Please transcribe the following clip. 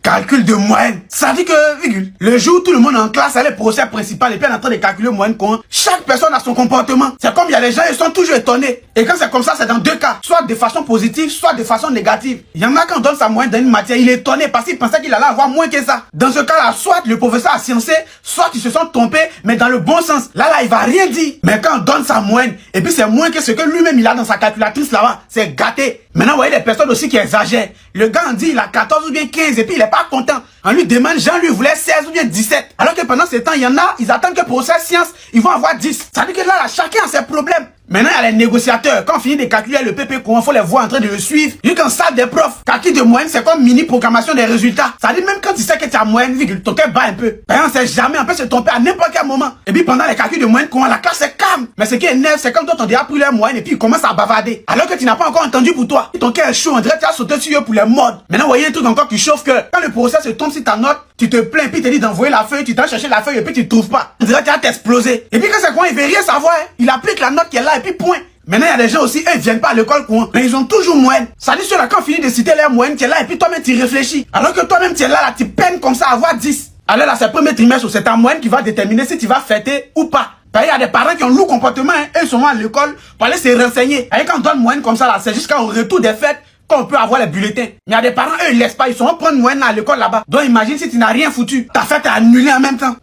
Calcul de moyenne. Ça dit que, virgule, le jour où tout le monde en classe a le procès principal et puis on est en train de calculer moyenne, chaque personne a son comportement. C'est comme il y a les gens, ils sont toujours étonnés. Et quand c'est comme ça, c'est dans deux cas. Soit de façon positive, soit de façon négative. Il y en a quand on donne sa moyenne dans une matière, il est étonné parce qu'il pensait qu'il allait avoir moins que ça. Dans ce cas-là, soit le professeur a sciencé, soit ils se sont trompés, mais dans le bon sens. Là, il va rien dire. Mais quand on donne sa moyenne, et puis c'est moins que ce que lui-même il a dans sa calculatrice là-bas, c'est gâté. Maintenant, vous voyez des personnes aussi qui exagèrent. Le gars en dit il a 14 ou bien 15 et puis il est pas content. On lui demande, Jean lui voulait 16 ou bien 17. Alors que pendant ce temps, il y en a, ils attendent que pour cette science, ils vont avoir 10. Ça veut dire que là, chacun a ses problèmes. Maintenant, il y a les négociateurs. Quand on finit de calculer le PP courant, il faut les voir en train de le suivre. Vu qu'en salle des profs, calcul de moyenne, c'est comme mini-programmation des résultats. Ça veut dire même quand tu sais que tu as moyenne, virgule, ton cœur bat un peu. Ben, on sait jamais, on peut se tromper à n'importe quel moment. Et puis pendant les calculs de moyenne courant, la classe est calme. Mais ce qui est énerve, c'est quand d'autres ont déjà pris leur moyenne et puis ils commencent à bavarder. Alors que tu n'as pas encore entendu pour toi. Et ton cœur est chaud, on dirait que tu as sauté sur eux pour les modes. Maintenant, vous voyez un truc encore qui chauffe que quand le procès se tombe sur ta note, tu te plains, puis tu te dis d'envoyer la feuille, tu t'as cherché la feuille et puis tu ne trouves pas. On dirait que tu vas t'exploser. Et puis quand c'est quoi, il veut rien savoir, hein. Il applique la note qui est là et puis point. Maintenant, il y a des gens aussi, eux, ils viennent pas à l'école courant, mais ils ont toujours moyenne. Ça dit ceux-là, quand on finit de citer leur moyenne, tu es là et puis toi-même, tu réfléchis. Alors que toi-même, tu es là, tu peines comme ça à avoir 10. Alors là, c'est le premier trimestre où c'est ta moyenne qui va déterminer si tu vas fêter ou pas. Il y a des parents qui ont lourd comportement, hein, eux, ils sont à l'école pour aller se renseigner. Et quand on donne moyenne comme ça, là, c'est jusqu'au retour des fêtes qu'on peut avoir les bulletins. Mais il y a des parents, eux, ils laissent pas, ils sont en prendre moyenne à l'école là-bas. Donc imagine si tu n'as rien foutu, ta fête est annulée en même temps.